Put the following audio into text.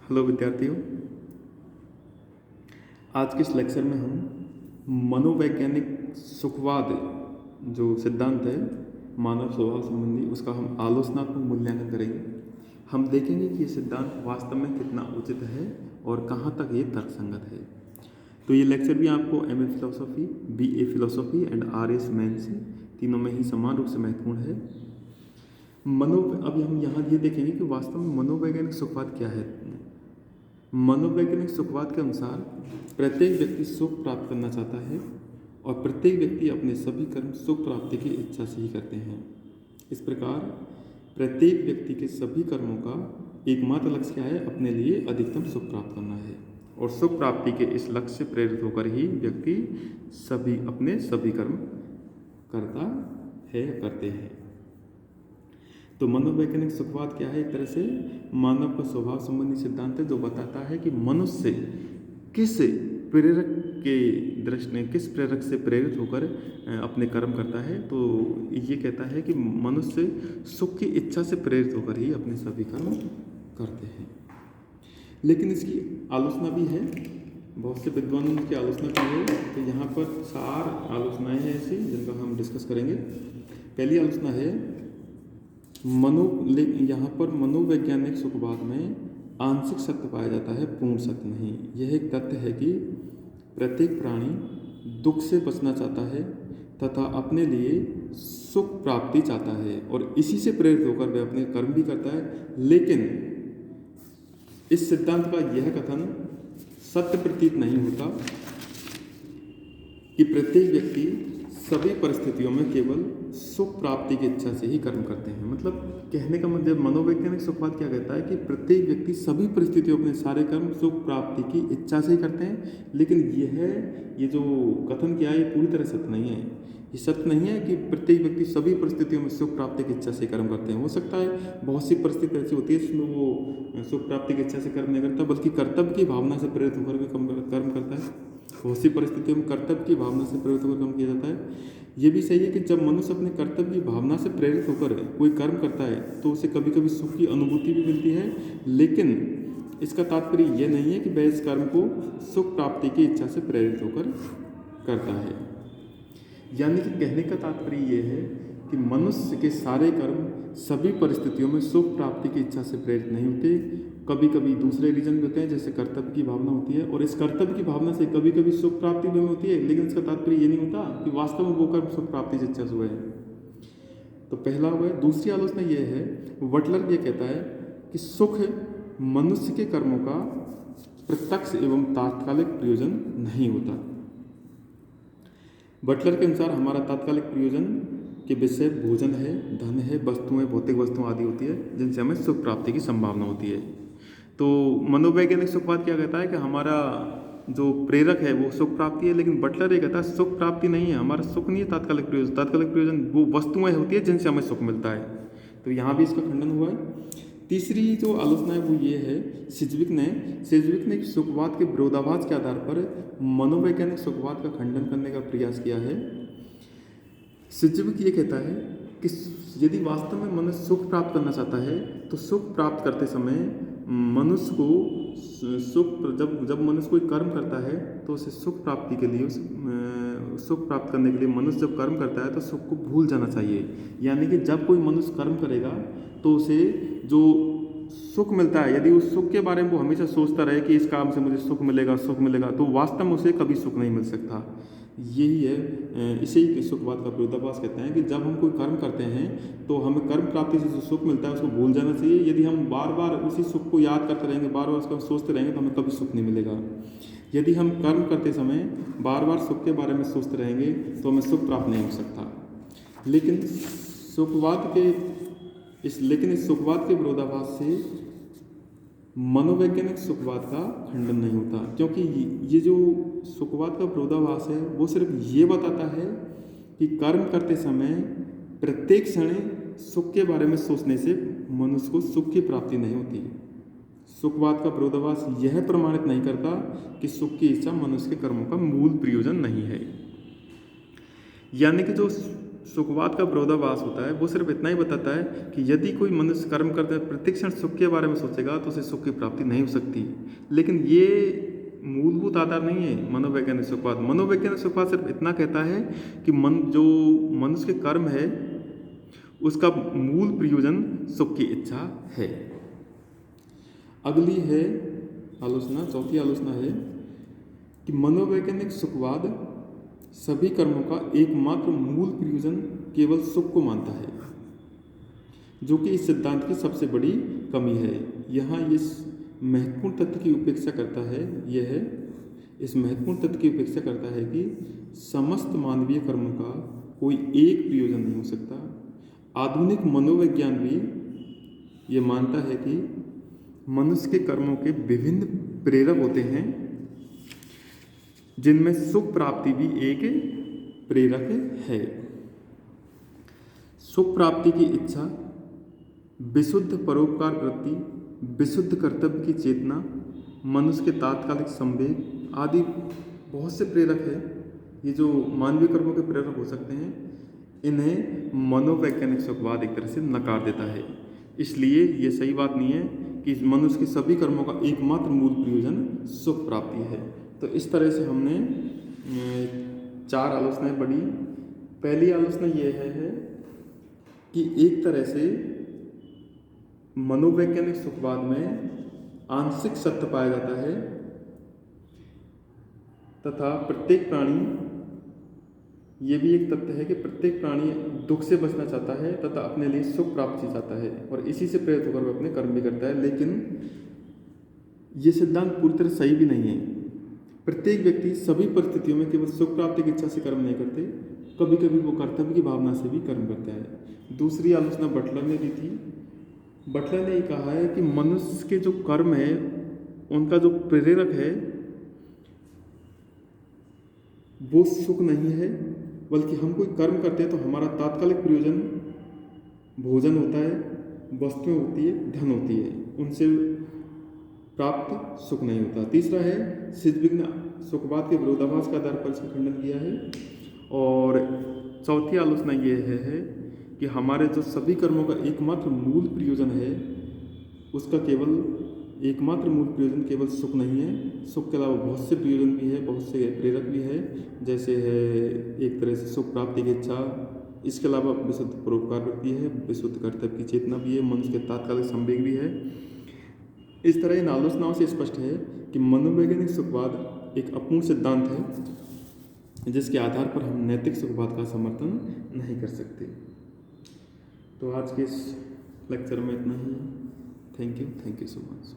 Hello विद्यार्थियों, आज के इस लेक्चर में हम मनोवैज्ञानिक सुखवाद जो सिद्धांत है मानव स्वभाव संबंधी, उसका हम आलोचनात्मक मूल्यांकन करेंगे। हम देखेंगे कि ये सिद्धांत वास्तव में कितना उचित है और कहाँ तक ये तर्कसंगत है। तो ये लेक्चर भी आपको MA philosophy, BA philosophy and RS mains तीनों में ही समान रूप से महत्वपूर्ण है। अब हम यहाँ ये देखेंगे कि वास्तव में मनोवैज्ञानिक सुखवाद क्या है। मनोवैज्ञानिक सुखवाद के अनुसार प्रत्येक व्यक्ति सुख प्राप्त करना चाहता है और प्रत्येक व्यक्ति अपने सभी कर्म सुख प्राप्ति की इच्छा से ही करते हैं। इस प्रकार प्रत्येक व्यक्ति के सभी कर्मों का एकमात्र लक्ष्य क्या है? अपने लिए अधिकतम सुख प्राप्त करना है और सुख प्राप्ति के इस लक्ष्य से प्रेरित होकर ही व्यक्ति अपने सभी कर्म करते हैं। तो मनोवैज्ञानिक सुखवाद क्या है? एक तरह से मानव का स्वभाव संबंधी सिद्धांत है जो बताता है कि मनुष्य किस प्रेरक से प्रेरित होकर अपने कर्म करता है। तो ये कहता है कि मनुष्य सुख की इच्छा से प्रेरित होकर ही अपने सभी कर्म करते हैं। लेकिन इसकी आलोचना भी है, बहुत से विद्वानों की आलोचना की है। तो यहाँ पर 4 आलोचनाएं हैं ऐसी जिनका हम डिस्कस करेंगे। पहली आलोचना है यहाँ पर मनोवैज्ञानिक सुखवाद में आंशिक सत्य पाया जाता है, पूर्ण सत्य नहीं। यह एक तथ्य है कि प्रत्येक प्राणी दुख से बचना चाहता है तथा अपने लिए सुख प्राप्ति चाहता है और इसी से प्रेरित होकर वह अपने कर्म भी करता है। लेकिन इस सिद्धांत का यह कथन सत्य प्रतीत नहीं होता कि प्रत्येक व्यक्ति सभी परिस्थितियों में केवल सुख प्राप्ति की इच्छा से ही कर्म करते हैं। मतलब कहने का मतलब मनोवैज्ञानिक सुखवाद क्या कहता है कि प्रत्येक व्यक्ति सभी परिस्थितियों में सारे कर्म सुख प्राप्ति की इच्छा से ही करते हैं। लेकिन ये जो कथन किया है ये पूरी तरह सत्य नहीं है। ये सत्य नहीं है कि प्रत्येक व्यक्ति सभी परिस्थितियों में सुख प्राप्ति की इच्छा से कर्म करते हैं। हो सकता है बहुत सी परिस्थिति ऐसी होती है जिसमें वो सुख प्राप्ति की इच्छा से कर्म नहीं करता, बल्कि कर्तव्य की भावना से प्रेरित होकर भी कर्म करता है। बहुत सी परिस्थितियों में कर्तव्य की भावना से प्रेरित होकर कर्म किया जाता है। ये भी सही है कि जब मनुष्य अपने कर्तव्य की भावना से प्रेरित होकर कोई कर्म करता है तो उसे कभी कभी सुख की अनुभूति भी मिलती है। लेकिन इसका तात्पर्य यह नहीं है कि वह इस कर्म को सुख प्राप्ति की इच्छा से प्रेरित होकर करता है। यानी कि कहने का तात्पर्य यह है कि मनुष्य के सारे कर्म सभी परिस्थितियों में सुख प्राप्ति की इच्छा से प्रेरित नहीं होते। कभी कभी दूसरे रीजन भी होते हैं, जैसे कर्तव्य की भावना होती है और इस कर्तव्य की भावना से कभी कभी सुख प्राप्ति भी होती है। लेकिन इसका तात्पर्य ये नहीं होता कि वास्तव में वो कर्म सुख प्राप्ति की इच्छा से हुए हैं। तो पहला हुआ है। दूसरी आलोचना यह है, बटलर ये कहता है कि सुख मनुष्य के कर्मों का प्रत्यक्ष एवं तात्कालिक प्रयोजन नहीं होता। बटलर के अनुसार हमारा तात्कालिक प्रयोजन के विषय भोजन है, धन है, वस्तुएं, भौतिक वस्तुएं आदि होती है जिनसे हमें सुख प्राप्ति की संभावना होती है। तो मनोवैज्ञानिक सुखवाद क्या कहता है कि हमारा जो प्रेरक है वो सुख प्राप्ति है। लेकिन बटलर ये कहता है सुख प्राप्ति नहीं है, हमारा सुख नहीं है तात्कालिक प्रयोजन। तात्कालिक प्रयोजन वो वस्तुएं होती है जिनसे हमें सुख मिलता है। तो यहाँ भी इसका खंडन हुआ है। तीसरी जो आलोचना है वो ये है, सिज्विक ने सुखवाद के विरोधाभास के आधार पर मनोवैज्ञानिक सुखवाद का खंडन करने का प्रयास किया है। सिज्विक ये कहता है कि यदि वास्तव में मनुष्य सुख प्राप्त करना चाहता है तो सुख प्राप्त करते समय मनुष्य को जब मनुष्य कोई कर्म करता है तो उसे सुख प्राप्ति के लिए सुख प्राप्त करने के लिए मनुष्य जब कर्म करता है तो सुख को भूल जाना चाहिए। यानी कि जब कोई मनुष्य कर्म करेगा तो उसे जो सुख मिलता है, यदि उस सुख के बारे में वो हमेशा सोचता रहे कि इस काम से मुझे सुख मिलेगा, तो वास्तव में उसे कभी सुख नहीं मिल सकता। यही है, इसे ही सुखवाद का विरोधाभास कहते हैं कि जब हम कोई कर्म करते हैं तो हमें कर्म प्राप्ति से जो सुख मिलता है उसको भूल जाना चाहिए। यदि हम बार बार उसी सुख को याद करते रहेंगे, बार बार उसका सोचते रहेंगे तो हमें कभी सुख नहीं मिलेगा। यदि हम कर्म करते समय बार बार सुख के बारे में सोचते रहेंगे तो हमें सुख प्राप्त नहीं हो सकता। लेकिन इस सुखवाद के विरोधाभास से मनोवैज्ञानिक सुखवाद का खंडन नहीं होता, क्योंकि ये जो सुखवाद का विरोधाभास है वो सिर्फ ये बताता है कि कर्म करते समय प्रत्येक क्षण सुख के बारे में सोचने से मनुष्य को सुख की प्राप्ति नहीं होती। सुखवाद का विरोधाभास यह प्रमाणित नहीं करता कि सुख की इच्छा मनुष्य के कर्मों का मूल प्रयोजन नहीं है। यानी कि जो सुखवाद का विरोधाभास होता है वो सिर्फ इतना ही बताता है कि यदि कोई मनुष्य कर्म करते हुए प्रत्येक क्षण सुख के बारे में सोचेगा तो उसे सुख की प्राप्ति नहीं हो सकती। लेकिन ये मूलभूत आधार नहीं है मनोवैज्ञानिक सुखवाद। मनोवैज्ञानिक सुखवाद सिर्फ इतना कहता है कि जो मनुष्य के कर्म है उसका मूल प्रयोजन सुख की इच्छा है। अगली है आलोचना, चौथी आलोचना है कि मनोवैज्ञानिक सुखवाद सभी कर्मों का एकमात्र मूल प्रयोजन केवल सुख को मानता है, जो कि इस सिद्धांत की सबसे बड़ी कमी है। यहाँ इस महत्वपूर्ण तथ्य की उपेक्षा करता है, यह है इस महत्वपूर्ण तथ्य की उपेक्षा करता है कि समस्त मानवीय कर्मों का कोई एक प्रयोजन नहीं हो सकता। आधुनिक मनोविज्ञान भी ये मानता है कि मनुष्य के कर्मों के विभिन्न प्रेरक होते हैं, जिनमें सुख प्राप्ति भी एक प्रेरक है। सुख प्राप्ति की इच्छा, विशुद्ध परोपकार वृत्ति, विशुद्ध कर्तव्य की चेतना, मनुष्य के तात्कालिक संवेग आदि बहुत से प्रेरक है। ये जो मानवीय कर्मों के प्रेरक हो सकते हैं, इन्हें मनोवैज्ञानिक सुखवाद एक तरह से नकार देता है। इसलिए ये सही बात नहीं है कि मनुष्य के सभी कर्मों का एकमात्र मूल प्रयोजन सुख प्राप्ति है। तो इस तरह से हमने 4 आलोचनाएं पढ़ी। पहली आलोचना यह है कि एक तरह से मनोवैज्ञानिक सुखवाद में आंशिक सत्य पाया जाता है तथा प्रत्येक प्राणी, ये भी एक तथ्य है कि प्रत्येक प्राणी दुख से बचना चाहता है तथा अपने लिए सुख प्राप्ति चाहता है और इसी से प्रेरित होकर वह अपने कर्म भी करता है। लेकिन ये सिद्धांत पूरी तरह सही भी नहीं है। प्रत्येक व्यक्ति सभी परिस्थितियों में केवल सुख प्राप्ति की इच्छा से कर्म नहीं करते, कभी कभी वो कर्तव्य की भावना से भी कर्म करता है। दूसरी आलोचना बटलर ने दी थी। बटलर ने ये कहा है कि मनुष्य के जो कर्म है उनका जो प्रेरक है वो सुख नहीं है, बल्कि हम कोई कर्म करते हैं तो हमारा तात्कालिक प्रयोजन भोजन होता है, वस्तुएं होती है, धन होती है, उनसे प्राप्त सुख नहीं होता। तीसरा है सिद्धविघ्न सुखवाद के विरोधाभास का आधार पर इसका खंडन किया है। और चौथी आलोचना ये है कि हमारे जो सभी कर्मों का एकमात्र मूल प्रयोजन है उसका केवल एकमात्र मूल प्रयोजन केवल सुख नहीं है, सुख के अलावा बहुत से प्रयोजन भी है, बहुत से प्रेरक भी है, जैसे है एक तरह से सुख प्राप्ति की इच्छा, इसके अलावा विशुद्ध परोपकार वृत्ति है, विशुद्ध कर्तव्य की चेतना भी है, मनुष्य के तात्कालिक संवेग भी है। इस तरह इन आलोचनाओं से स्पष्ट है कि मनोवैज्ञानिक सुखवाद एक अपूर्ण सिद्धांत है जिसके आधार पर हम नैतिक सुखवाद का समर्थन नहीं कर सकते। तो आज के इस लेक्चर में इतना ही। Thank you so much.